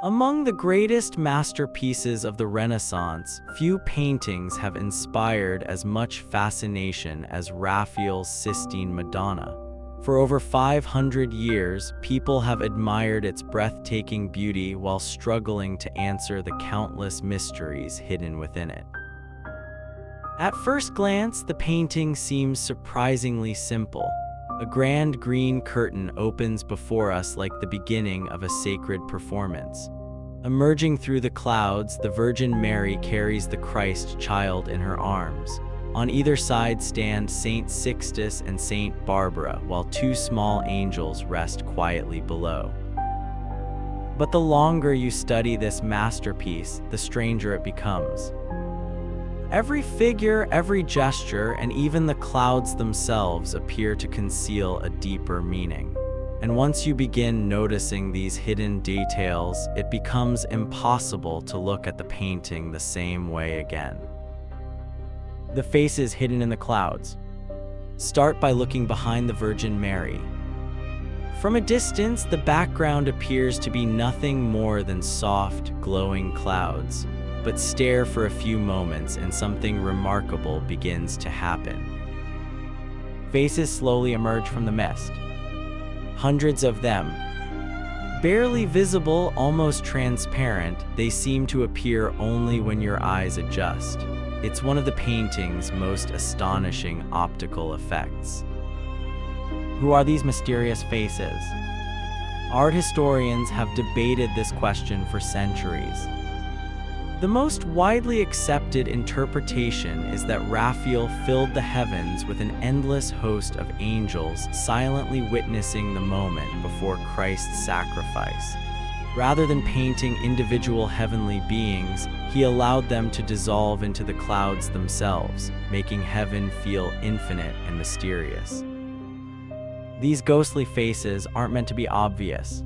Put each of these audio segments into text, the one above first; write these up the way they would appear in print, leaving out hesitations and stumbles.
Among the greatest masterpieces of the Renaissance, few paintings have inspired as much fascination as Raphael's Sistine Madonna. For over 500 years, people have admired its breathtaking beauty while struggling to answer the countless mysteries hidden within it. At first glance, the painting seems surprisingly simple. A grand green curtain opens before us like the beginning of a sacred performance. Emerging through the clouds, the Virgin Mary carries the Christ child in her arms. On either side stand Saint Sixtus and Saint Barbara, while two small angels rest quietly below. But the longer you study this masterpiece, the stranger it becomes. Every figure, every gesture, and even the clouds themselves appear to conceal a deeper meaning. And once you begin noticing these hidden details, it becomes impossible to look at the painting the same way again. The faces hidden in the clouds. Start by looking behind the Virgin Mary. From a distance, the background appears to be nothing more than soft, glowing clouds. But stare for a few moments and something remarkable begins to happen. Faces slowly emerge from the mist. Hundreds of them. Barely visible, almost transparent, they seem to appear only when your eyes adjust. It's one of the painting's most astonishing optical effects. Who are these mysterious faces? Art historians have debated this question for centuries. The most widely accepted interpretation is that Raphael filled the heavens with an endless host of angels silently witnessing the moment before Christ's sacrifice. Rather than painting individual heavenly beings, he allowed them to dissolve into the clouds themselves, making heaven feel infinite and mysterious. These ghostly faces aren't meant to be obvious.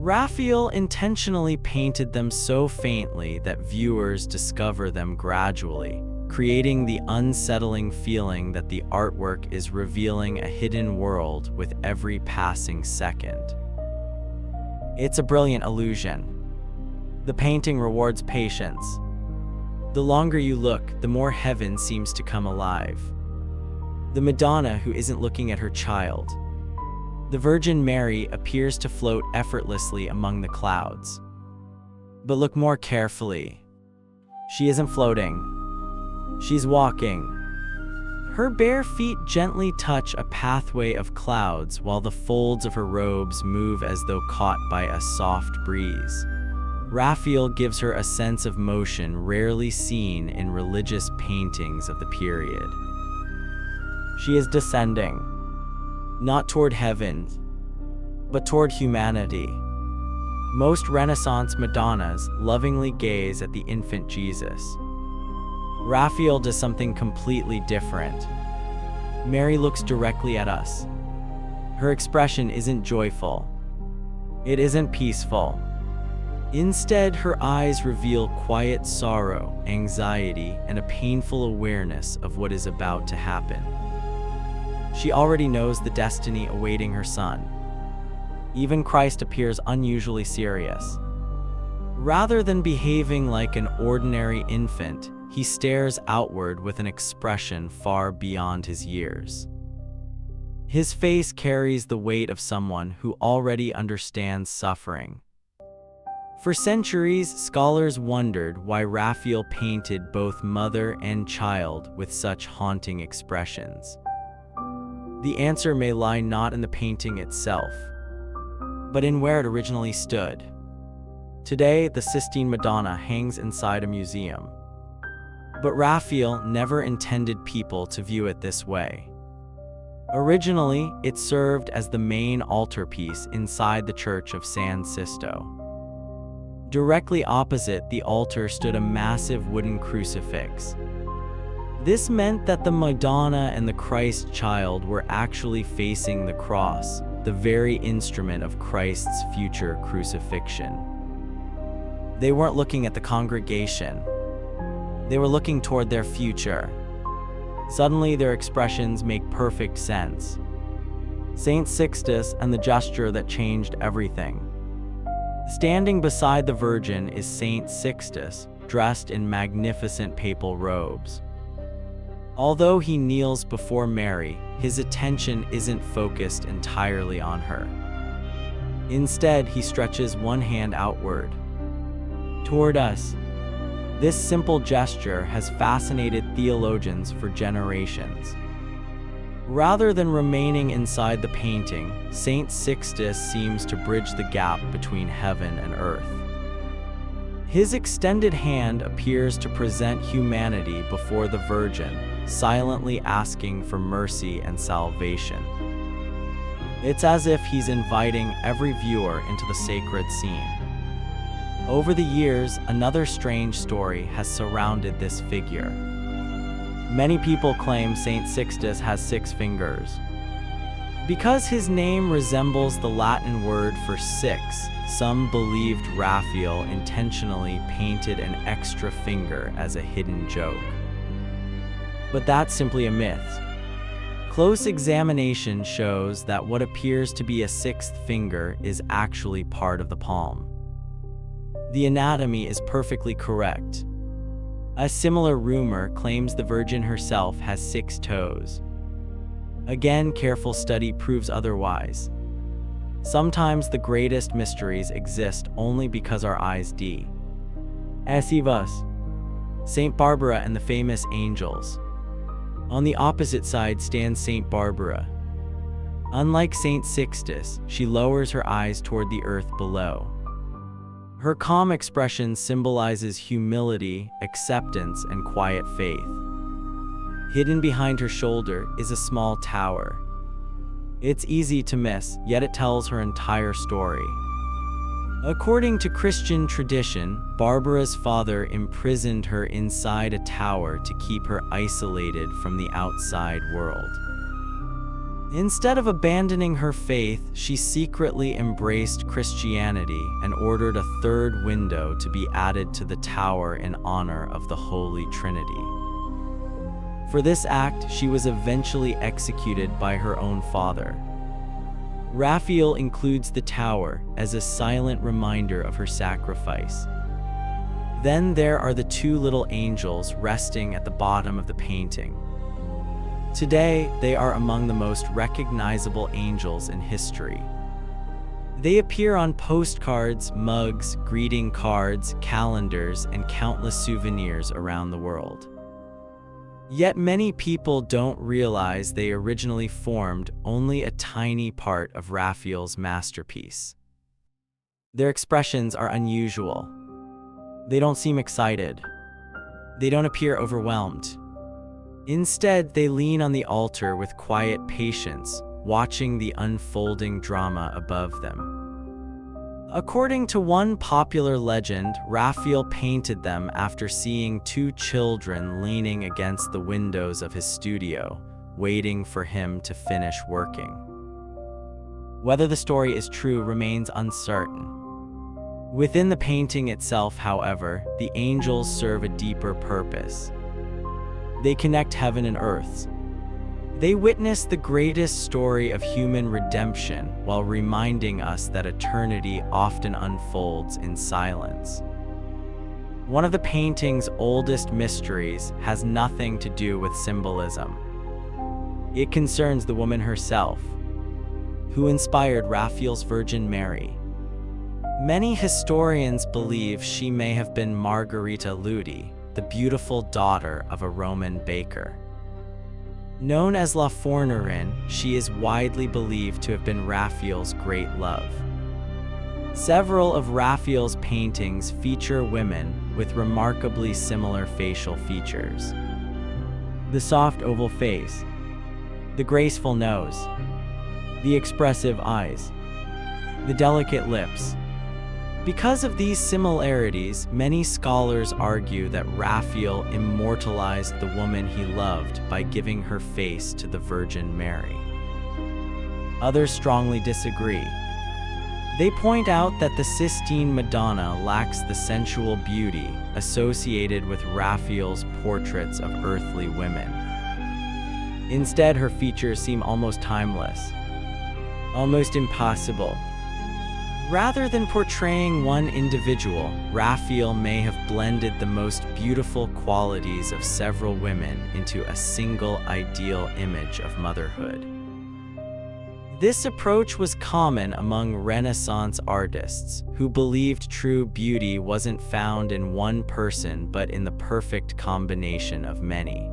Raphael intentionally painted them so faintly that viewers discover them gradually, creating the unsettling feeling that the artwork is revealing a hidden world with every passing second. It's a brilliant illusion. The painting rewards patience. The longer you look, the more heaven seems to come alive. The Madonna who isn't looking at her child. The Virgin Mary appears to float effortlessly among the clouds. But look more carefully. She isn't floating. She's walking. Her bare feet gently touch a pathway of clouds while the folds of her robes move as though caught by a soft breeze. Raphael gives her a sense of motion rarely seen in religious paintings of the period. She is descending. Not toward heaven, but toward humanity. Most Renaissance Madonnas lovingly gaze at the infant Jesus. Raphael does something completely different. Mary looks directly at us. Her expression isn't joyful. It isn't peaceful. Instead, her eyes reveal quiet sorrow, anxiety, and a painful awareness of what is about to happen. She already knows the destiny awaiting her son. Even Christ appears unusually serious. Rather than behaving like an ordinary infant, he stares outward with an expression far beyond his years. His face carries the weight of someone who already understands suffering. For centuries, scholars wondered why Raphael painted both mother and child with such haunting expressions. The answer may lie not in the painting itself, but in where it originally stood. Today, the Sistine Madonna hangs inside a museum. But Raphael never intended people to view it this way. Originally, it served as the main altarpiece inside the church of San Sisto. Directly opposite the altar stood a massive wooden crucifix. This meant that the Madonna and the Christ child were actually facing the cross, the very instrument of Christ's future crucifixion. They weren't looking at the congregation. They were looking toward their future. Suddenly, their expressions make perfect sense. Saint Sixtus and the gesture that changed everything. Standing beside the Virgin is Saint Sixtus, dressed in magnificent papal robes. Although he kneels before Mary, his attention isn't focused entirely on her. Instead, he stretches one hand outward, toward us. This simple gesture has fascinated theologians for generations. Rather than remaining inside the painting, Saint Sixtus seems to bridge the gap between heaven and earth. His extended hand appears to present humanity before the Virgin, silently asking for mercy and salvation. It's as if he's inviting every viewer into the sacred scene. Over the years, another strange story has surrounded this figure. Many people claim Saint Sixtus has 6 fingers. Because his name resembles the Latin word for 6, some believed Raphael intentionally painted an extra finger as a hidden joke. But that's simply a myth. Close examination shows that what appears to be a 6th finger is actually part of the palm. The anatomy is perfectly correct. A similar rumor claims the Virgin herself has 6 toes. Again, careful study proves otherwise. Sometimes the greatest mysteries exist only because our eyes deceive us. Saint Barbara and the famous angels. On the opposite side stands Saint Barbara. Unlike Saint Sixtus, she lowers her eyes toward the earth below. Her calm expression symbolizes humility, acceptance, and quiet faith. Hidden behind her shoulder is a small tower. It's easy to miss, yet it tells her entire story. According to Christian tradition, Barbara's father imprisoned her inside a tower to keep her isolated from the outside world. Instead of abandoning her faith, she secretly embraced Christianity and ordered a 3rd window to be added to the tower in honor of the Holy Trinity. For this act, she was eventually executed by her own father. Raphael includes the tower as a silent reminder of her sacrifice. Then there are the 2 little angels resting at the bottom of the painting. Today, they are among the most recognizable angels in history. They appear on postcards, mugs, greeting cards, calendars, and countless souvenirs around the world. Yet many people don't realize they originally formed only a tiny part of Raphael's masterpiece. Their expressions are unusual. They don't seem excited. They don't appear overwhelmed. Instead, they lean on the altar with quiet patience, watching the unfolding drama above them. According to one popular legend, Raphael painted them after seeing 2 children leaning against the windows of his studio, waiting for him to finish working. Whether the story is true remains uncertain. Within the painting itself, however, the angels serve a deeper purpose. They connect heaven and earth. They witness the greatest story of human redemption while reminding us that eternity often unfolds in silence. One of the painting's oldest mysteries has nothing to do with symbolism. It concerns the woman herself, who inspired Raphael's Virgin Mary. Many historians believe she may have been Margherita Ludi, the beautiful daughter of a Roman baker. Known as La Fornerin, she is widely believed to have been Raphael's great love. Several of Raphael's paintings feature women with remarkably similar facial features. The soft oval face, the graceful nose, the expressive eyes, the delicate lips. Because of these similarities, many scholars argue that Raphael immortalized the woman he loved by giving her face to the Virgin Mary. Others strongly disagree. They point out that the Sistine Madonna lacks the sensual beauty associated with Raphael's portraits of earthly women. Instead, her features seem almost timeless, almost impossible. Rather than portraying one individual, Raphael may have blended the most beautiful qualities of several women into a single ideal image of motherhood. This approach was common among Renaissance artists, who believed true beauty wasn't found in one person but in the perfect combination of many.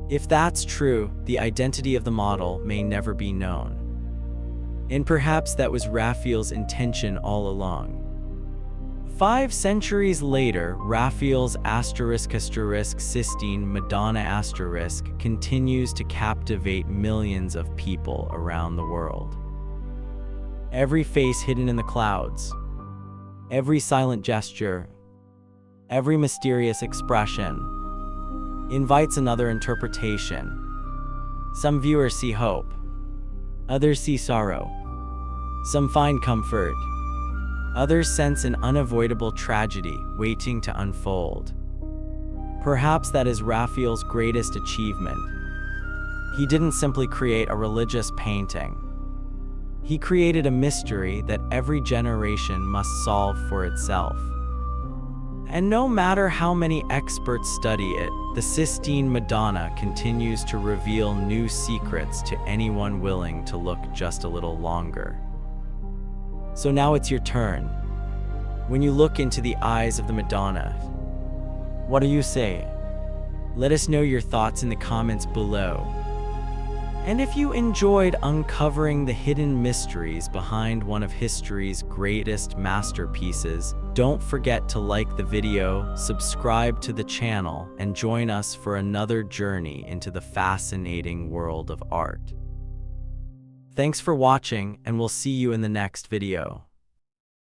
If that's true, the identity of the model may never be known. And perhaps that was Raphael's intention all along. 5 centuries later, Raphael's Sistine Madonna continues to captivate millions of people around the world. Every face hidden in the clouds, every silent gesture, every mysterious expression invites another interpretation. Some viewers see hope, others see sorrow. Some find comfort, others sense an unavoidable tragedy waiting to unfold. Perhaps that is Raphael's greatest achievement. He didn't simply create a religious painting. He created a mystery that every generation must solve for itself. And no matter how many experts study it, the Sistine Madonna continues to reveal new secrets to anyone willing to look just a little longer. So now it's your turn. When you look into the eyes of the Madonna, what do you say? Let us know your thoughts in the comments below. And if you enjoyed uncovering the hidden mysteries behind one of history's greatest masterpieces, don't forget to like the video, subscribe to the channel, and join us for another journey into the fascinating world of art. Thanks for watching, and we'll see you in the next video.